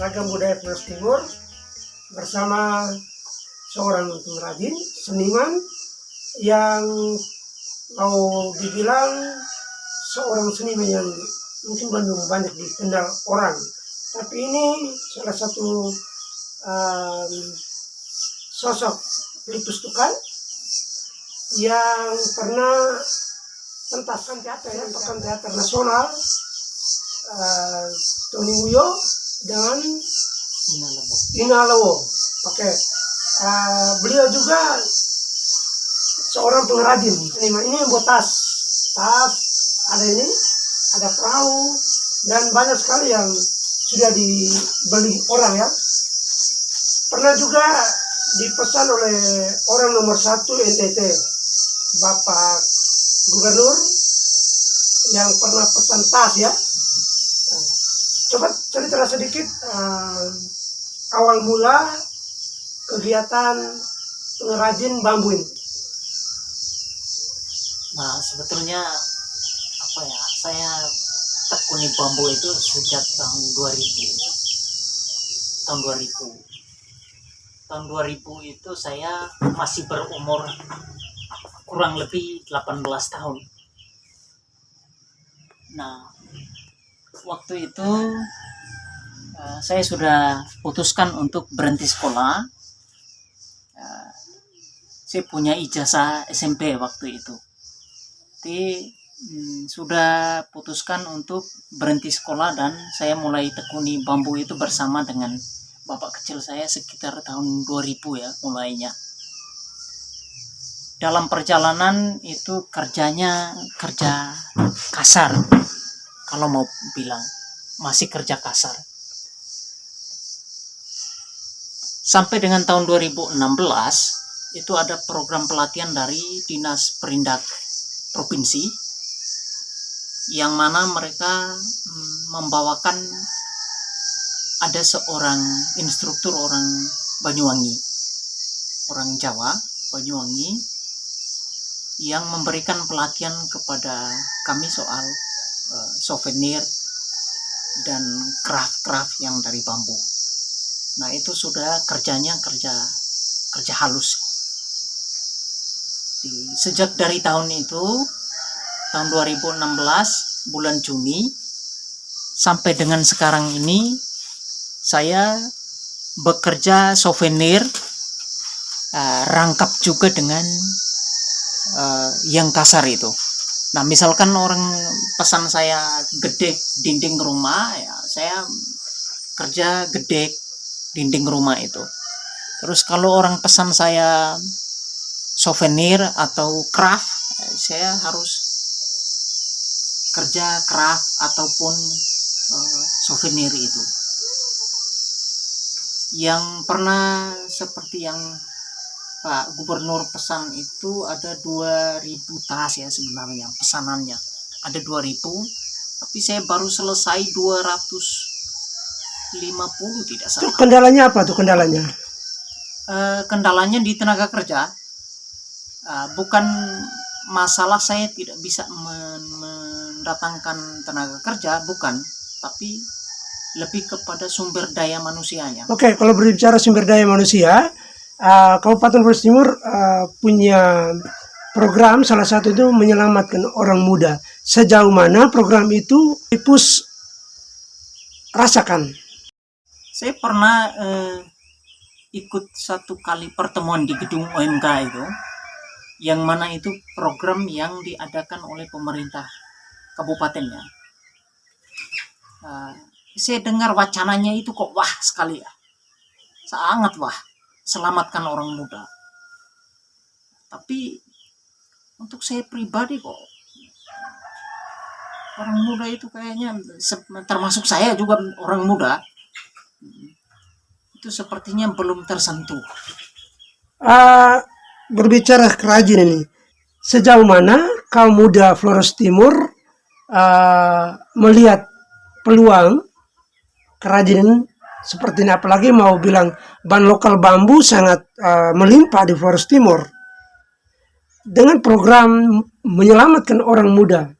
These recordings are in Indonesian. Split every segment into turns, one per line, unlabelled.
Ragam Budaya Flores Timur bersama seorang pengrajin, seniman yang mau dibilang seorang seniman yang mungkin belum banyak dikenal orang. Tapi ini salah satu sosok pelipus tukang yang pernah pentaskan teater ya, pekan teater nasional Tony Uyo dengan Inalawo. Oke. Beliau juga seorang pengrajin. Ini membuat tas ada ini, ada perahu, dan banyak sekali yang sudah dibeli orang ya. Pernah juga dipesan oleh orang nomor 1 NTT, Bapak Gubernur, yang pernah pesan tas ya. Coba cerita sedikit awal mula kegiatan pengrajin bambu ini.
Nah, sebetulnya saya tekuni bambu itu sejak tahun 2000. Tahun 2000 itu saya masih berumur kurang lebih 18 tahun. Nah, waktu itu saya sudah putuskan untuk berhenti sekolah. Saya punya ijazah SMP waktu itu. Jadi sudah putuskan untuk berhenti sekolah dan saya mulai tekuni bambu itu bersama dengan bapak kecil saya sekitar tahun 2000 ya mulainya. Dalam perjalanan itu kerja kasar, kalau mau bilang masih kerja kasar. Sampai dengan tahun 2016 itu ada program pelatihan dari Dinas Perindak Provinsi, yang mana mereka membawakan ada seorang instruktur orang Banyuwangi, orang Jawa Banyuwangi, yang memberikan pelatihan kepada kami soal souvenir dan craft yang dari bambu. Nah, itu sudah kerja halus. Sejak dari tahun itu, tahun 2016 bulan Juni sampai dengan sekarang ini, saya bekerja souvenir, rangkap juga dengan yang kasar itu. Nah, misalkan orang pesan saya gedek dinding rumah, ya saya kerja gedek dinding rumah itu. Terus kalau orang pesan saya souvenir atau craft, saya harus kerja craft ataupun souvenir itu. Yang pernah seperti yang Pak Gubernur pesan itu ada 2000 tas ya sebenarnya pesanannya. Ada 2000, tapi saya baru selesai 250 tidak salah.
Itu kendalanya apa tuh kendalanya?
Kendalanya di tenaga kerja. Bukan masalah saya tidak bisa mendatangkan tenaga kerja, bukan, tapi lebih kepada sumber daya manusianya.
Oke, kalau berbicara sumber daya manusia, Kabupaten Flores Timur punya program, salah satu itu menyelamatkan orang muda. Sejauh mana program itu Ipus rasakan?
Saya pernah ikut satu kali pertemuan di gedung OMK itu, yang mana itu program yang diadakan oleh pemerintah kabupatennya. Saya dengar wacananya itu kok wah sekali ya, sangat wah, selamatkan orang muda. Tapi untuk saya pribadi kok orang muda itu kayaknya, termasuk saya juga orang muda, itu sepertinya belum tersentuh.
Berbicara kerajin ini, sejauh mana kaum muda Flores Timur melihat peluang kerajinan seperti ini, apalagi mau bilang bahan lokal bambu sangat melimpah di Flores Timur. Dengan program menyelamatkan orang muda,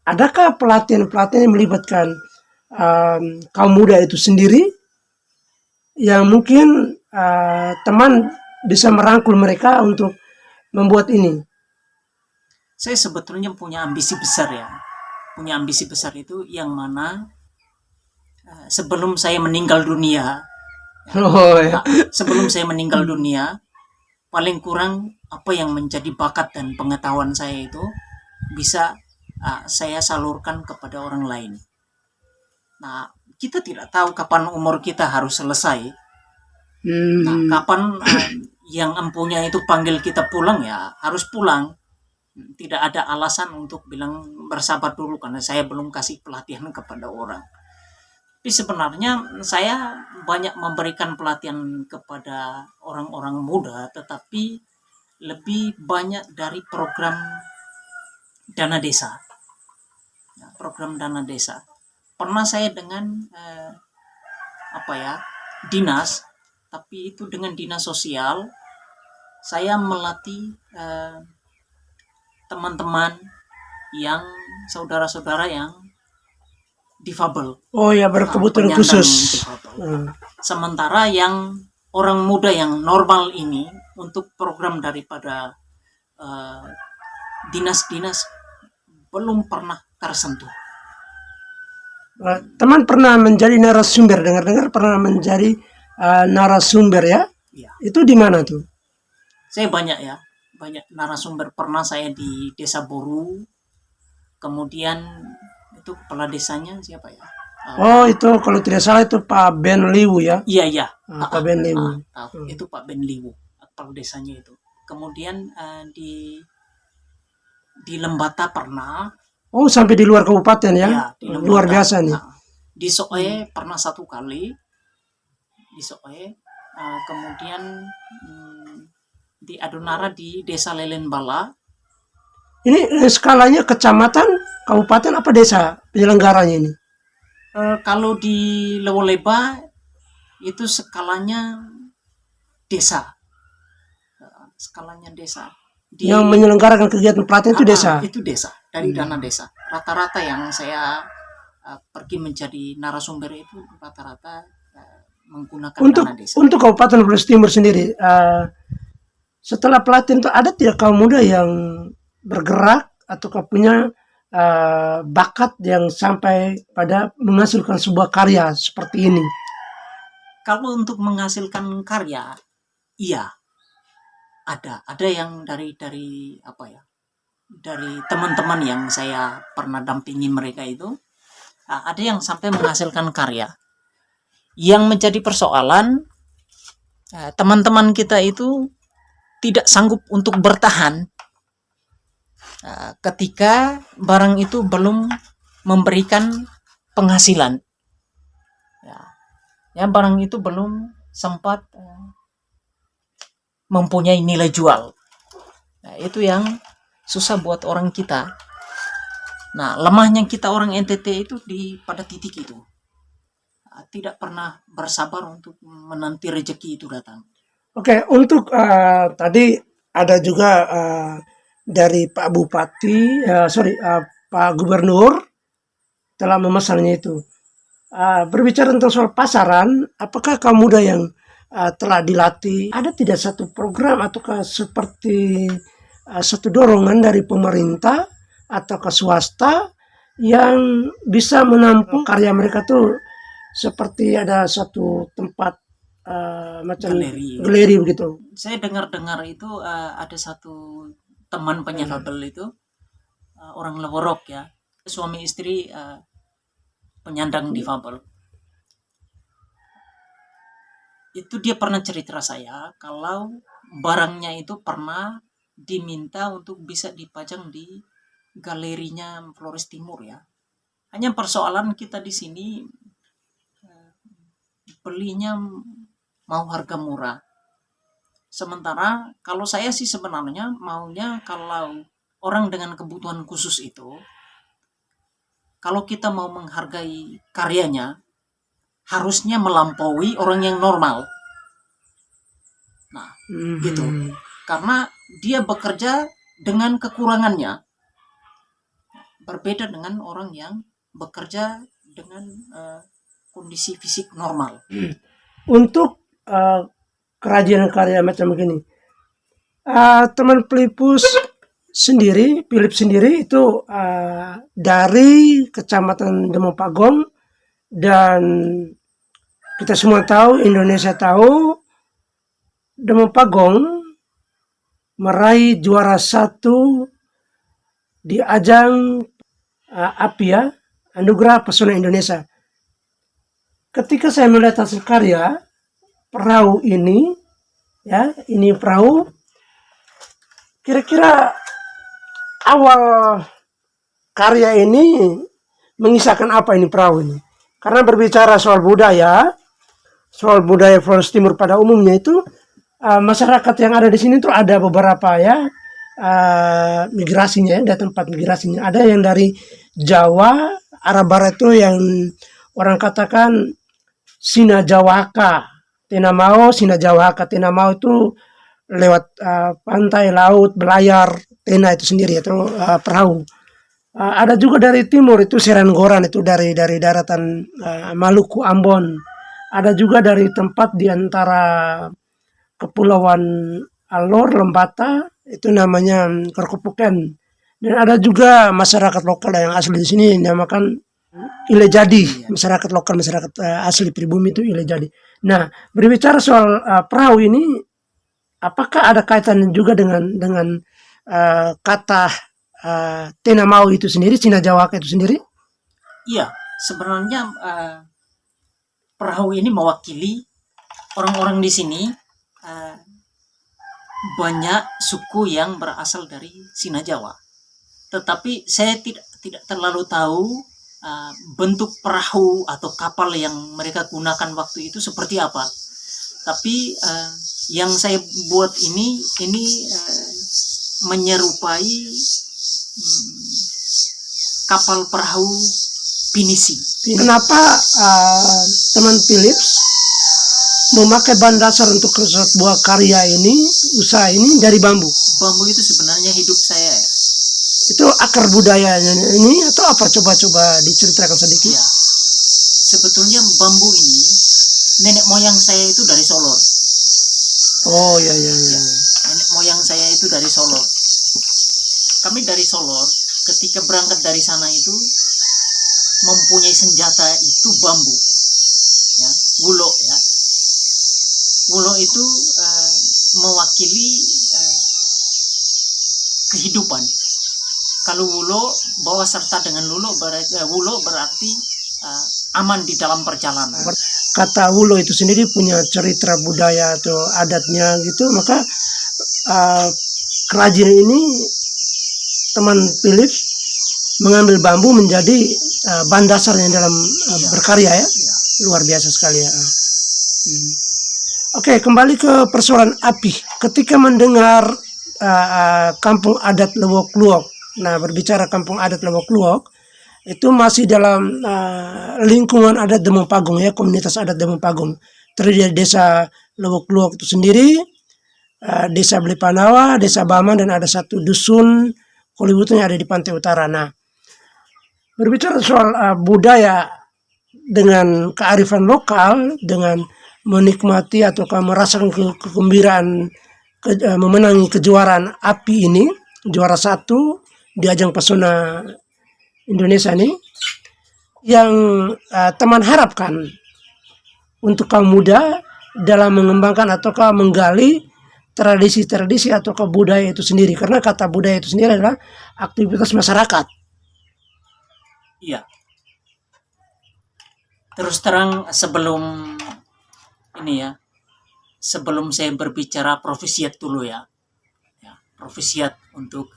adakah pelatihan yang melibatkan kaum muda itu sendiri yang mungkin teman bisa merangkul mereka untuk membuat ini?
Saya sebetulnya punya ambisi besar ya. Punya ambisi besar itu yang mana sebelum saya meninggal dunia,
Oh ya.
sebelum saya meninggal dunia, paling kurang apa yang menjadi bakat dan pengetahuan saya itu bisa saya salurkan kepada orang lain. Nah, kita tidak tahu kapan umur kita harus selesai. Nah,
Hmm.
kapan yang empunya itu panggil kita pulang ya harus pulang. Tidak ada alasan untuk bilang bersabar dulu karena saya belum kasih pelatihan kepada orang. Tapi sebenarnya saya banyak memberikan pelatihan kepada orang-orang muda, tetapi lebih banyak dari program dana desa. Ya, program dana desa. Pernah saya dengan dinas, tapi itu dengan dinas sosial, saya melatih teman-teman yang saudara-saudara yang difabel,
Oh ya, berkebutuhan
penyandang
khusus.
difabel.
Hmm.
Sementara yang orang muda yang normal ini untuk program daripada dinas-dinas belum pernah tersentuh.
Teman pernah menjadi narasumber, dengar-dengar pernah menjadi narasumber ya?
Ya,
Itu di mana tuh?
saya banyak narasumber. Pernah saya di Desa Boru, kemudian itu kepala desanya siapa ya?
Oh itu kalau tidak salah itu Pak Ben Liwu ya?
Iya.
Pak Ben Liwu.
Itu Pak Ben Liwu, kepala desanya itu. Kemudian di Lembata pernah.
Oh sampai di luar kabupaten ya?
Ya, di Lembata.
Luar biasa nih.
Di Soe pernah 1 kali. Di Soe. Kemudian di Adonara di Desa Lelenbala.
Ini skalanya kecamatan, kabupaten apa desa penyelenggaranya ini?
Kalau di Lewoleba itu skalanya desa. Skalanya desa.
Yang menyelenggarakan kegiatan pelatihan itu desa?
Itu desa, dari dana desa. Rata-rata yang saya pergi menjadi narasumber itu rata-rata menggunakan dana desa.
Untuk Kabupaten Flores Timur sendiri, setelah pelatihan itu ada tidak kaum muda yang bergerak ataukah punya bakat yang sampai pada menghasilkan sebuah karya seperti ini?
Kalau untuk menghasilkan karya, iya, ada yang dari teman-teman yang saya pernah dampingi mereka itu, ada yang sampai menghasilkan karya. Yang menjadi persoalan, teman-teman kita itu tidak sanggup untuk bertahan ketika barang itu belum memberikan penghasilan. Ya, barang itu belum sempat mempunyai nilai jual. Nah, itu yang susah buat orang kita. Nah, lemahnya kita orang NTT itu pada titik itu. Tidak pernah bersabar untuk menanti rezeki itu datang.
Oke, untuk tadi ada juga dari Pak Bupati, Pak Gubernur telah memesannya itu. Berbicara tentang soal pasaran, apakah kaum muda yang telah dilatih, ada tidak satu program ataukah seperti satu dorongan dari pemerintah atau ke swasta yang bisa menampung karya mereka tuh, seperti ada satu tempat macam galeri begitu.
Saya dengar-dengar itu ada satu teman penyelenggaraan itu orang Leworok ya, suami istri penyandang difabel. Itu dia pernah cerita saya kalau barangnya itu pernah diminta untuk bisa dipajang di galerinya Flores Timur ya. Hanya persoalan kita di sini belinya mau harga murah. Sementara kalau saya sih sebenarnya maunya kalau orang dengan kebutuhan khusus itu, kalau kita mau menghargai karyanya, harusnya melampaui orang yang normal. Nah, gitu. Karena dia bekerja dengan kekurangannya. Berbeda dengan orang yang bekerja dengan kondisi fisik normal.
untuk kerajinan karya macam begini. Teman Philip sendiri itu dari Kecamatan Demopagong, dan kita semua tahu, Indonesia tahu, Demopagong meraih juara 1 di ajang APIA, Anugerah Pesona Indonesia. Ketika saya melihat hasil karya perahu ini, ya, ini perahu, kira-kira awal karya ini mengisahkan apa ini perahu ini? Karena berbicara soal budaya Flores Timur pada umumnya itu, masyarakat yang ada di sini tuh ada beberapa, ya, migrasinya, ya, tempat migrasinya. Ada yang dari Jawa, arah barat itu yang orang katakan Sina Jawaka, Tenamao, Sina Jawaka. Tenamao itu lewat pantai, laut, belayar, Tena itu sendiri, itu perahu. Ada juga dari timur itu Seranggoran, itu dari daratan Maluku, Ambon. Ada juga dari tempat di antara Kepulauan Alor, Lembata, itu namanya Kerkopuken. Dan ada juga masyarakat lokal yang asli di sini namakan Ile Jadi, masyarakat lokal, masyarakat asli pribumi itu Ile Jadi. Nah, berbicara soal perahu ini, apakah ada kaitan juga dengan kata Tenamau itu sendiri, Cina Jawaka itu sendiri?
Iya, sebenarnya perahu ini mewakili orang-orang di sini. Banyak suku yang berasal dari Sina Jawa, tetapi saya tidak terlalu tahu bentuk perahu atau kapal yang mereka gunakan waktu itu seperti apa. Tapi yang saya buat ini menyerupai kapal perahu pinisi.
Kenapa teman Philips memakai bahan dasar untuk sebuah karya ini, usaha ini dari bambu?
Bambu itu sebenarnya hidup saya, ya.
Itu akar budayanya ini atau apa? Coba diceritakan sedikit.
Ya, sebetulnya bambu ini nenek moyang saya itu dari Solor.
Oh ya.
Nenek moyang saya itu dari Solor. Kami dari Solor, ketika berangkat dari sana itu mempunyai senjata itu bambu, ya, wulo, ya. Wulo itu mewakili kehidupan. Kalau wulo bawa serta dengan wulo berarti aman di dalam perjalanan.
Kata wulo itu sendiri punya cerita budaya atau adatnya gitu, maka kerajinan ini teman Philip mengambil bambu menjadi bahan dasarnya dalam berkarya, ya. Luar biasa sekali, ya. Oke, kembali ke persoalan api. Ketika mendengar kampung adat Lewok Luok, nah, berbicara kampung adat Lewok Luok, itu masih dalam lingkungan adat Demopagong, ya, komunitas adat Demopagong. Terdiri dari desa Lewok Luok itu sendiri, desa Blipanawa, desa Baman, dan ada satu dusun Kolibutan yang ada di pantai utara. Nah, berbicara soal budaya dengan kearifan lokal, dengan menikmati atau merasakan kegembiraan memenangi kejuaraan api ini, juara 1 di ajang pesona Indonesia ini, yang teman harapkan untuk kaum muda dalam mengembangkan atau menggali tradisi-tradisi atau budaya itu sendiri. Karena kata budaya itu sendiri adalah aktivitas masyarakat.
Iya. Terus terang, sebelum saya berbicara profesiat dulu, ya, profesiat untuk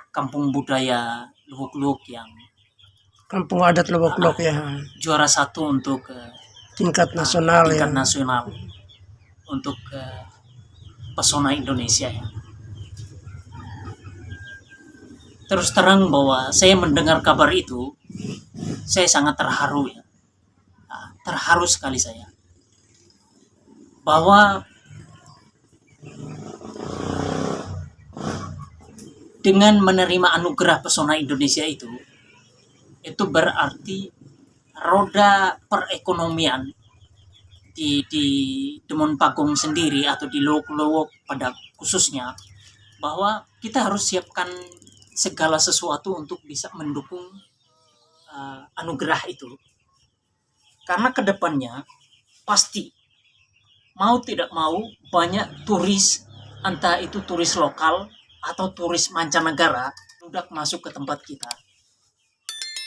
kampung budaya Lewok-Luok yang
kampung adat Lewok-Luok, ya,
juara 1 untuk
tingkat nasional,
tingkat
ya.
nasional untuk pesona Indonesia, ya. Terus terang bahwa saya mendengar kabar itu, saya sangat terharu, ya. Terharu sekali saya bahwa dengan menerima anugerah pesona Indonesia itu berarti roda perekonomian di Demon Pagong sendiri atau di Lowok-Lowok pada khususnya, bahwa kita harus siapkan segala sesuatu untuk bisa mendukung anugerah itu. Karena kedepannya pasti mau tidak mau banyak turis, entah itu turis lokal atau turis mancanegara, udah masuk ke tempat kita.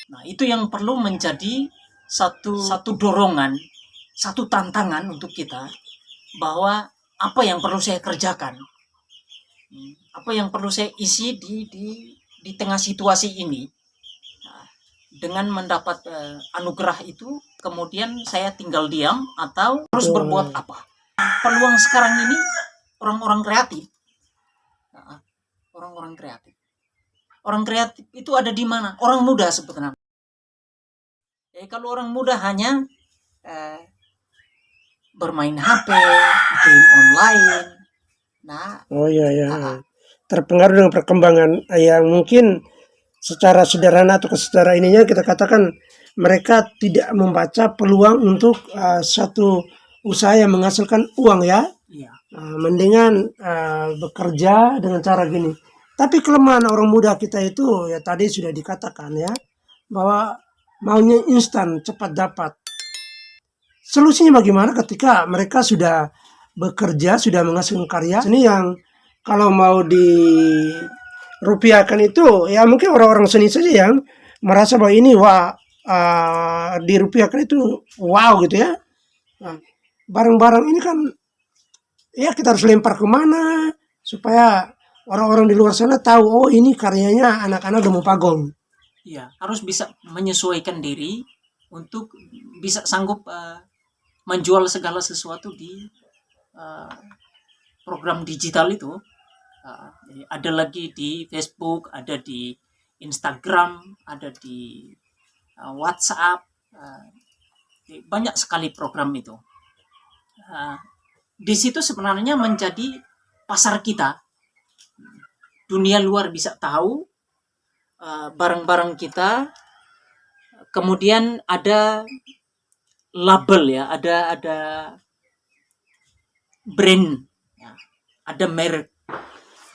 Nah, itu yang perlu menjadi satu dorongan, satu tantangan untuk kita, bahwa apa yang perlu saya kerjakan, apa yang perlu saya isi di tengah situasi ini. Nah, dengan mendapat anugerah itu, kemudian saya tinggal diam atau harus berbuat apa. Peluang sekarang ini orang-orang kreatif. Nah, orang-orang kreatif. Orang kreatif itu ada di mana? Orang muda sebenarnya. Kalau orang muda hanya bermain HP, game online. Nah,
terpengaruh dengan perkembangan yang mungkin secara sederhana atau secara ininya kita katakan mereka tidak membaca peluang untuk satu usaha yang menghasilkan uang ya.
iya.
Mendingan bekerja dengan cara gini. Tapi kelemahan orang muda kita itu ya tadi sudah dikatakan ya, bahwa maunya instan, cepat dapat. Solusinya bagaimana ketika mereka sudah bekerja, sudah menghasilkan karya? Ini yang kalau mau dirupiahkan itu, ya mungkin orang-orang seni saja yang merasa bahwa ini dirupiahkan itu wow gitu ya. Nah, barang-barang ini kan ya kita harus lempar kemana supaya orang-orang di luar sana tahu, oh ini karyanya anak-anak Demon Pagong.
Iya, harus bisa menyesuaikan diri untuk bisa sanggup menjual segala sesuatu di program digital itu. Ada lagi di Facebook, ada di Instagram, ada di WhatsApp, banyak sekali program itu. Di situ sebenarnya menjadi pasar kita. Dunia luar bisa tahu barang-barang kita. Kemudian ada label ya, ada brand, ya, ada merek.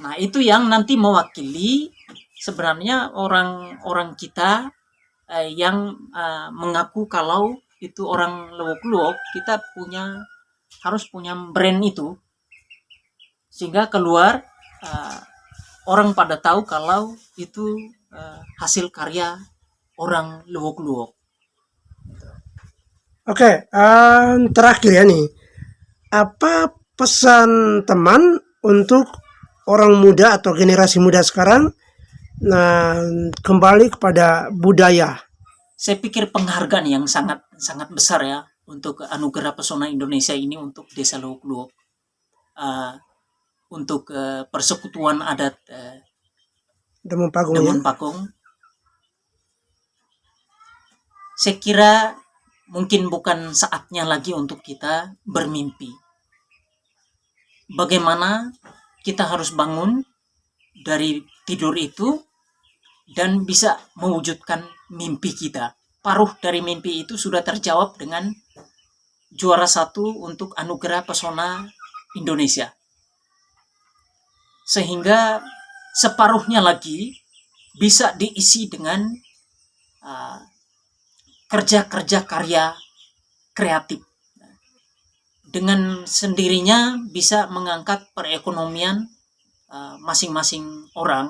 Nah, itu yang nanti mewakili sebenarnya orang-orang kita yang mengaku kalau itu orang Lowok-Lowok, kita harus punya brand itu, sehingga keluar orang pada tahu kalau itu hasil karya orang Lowok-Lowok.
Oke, terakhir ya nih, apa pesan teman untuk orang muda atau generasi muda sekarang, nah, kembali kepada budaya?
Saya pikir penghargaan yang sangat sangat besar ya untuk anugerah pesona Indonesia ini untuk Desa Lowok-Lowok, untuk persekutuan adat
Demon Pagong.
Demon Pagong. Saya kira mungkin bukan saatnya lagi untuk kita bermimpi. Bagaimana kita harus bangun dari tidur itu dan bisa mewujudkan mimpi kita. Paruh dari mimpi itu sudah terjawab dengan juara 1 untuk anugerah pesona Indonesia. Sehingga separuhnya lagi bisa diisi dengan kerja-kerja karya kreatif. Dengan sendirinya bisa mengangkat perekonomian masing-masing orang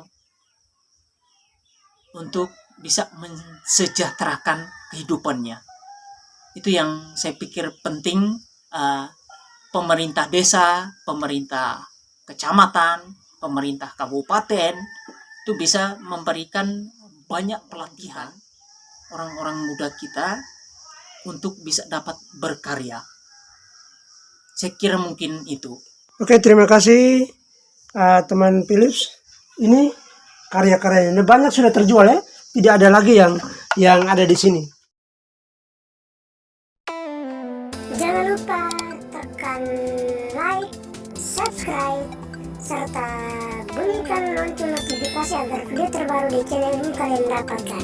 untuk bisa mensejahterakan kehidupannya. Itu yang saya pikir penting. Pemerintah desa, pemerintah kecamatan, pemerintah kabupaten itu bisa memberikan banyak pelatihan orang-orang muda kita untuk bisa dapat berkarya. Saya kira mungkin itu.
Oke, terima kasih teman Philips. Ini karya-karyanya banyak sudah terjual ya. Tidak ada lagi yang ada di sini.
Jangan lupa tekan like, subscribe, serta bunyikan lonceng notifikasi agar video terbaru di channel ini kalian dapatkan.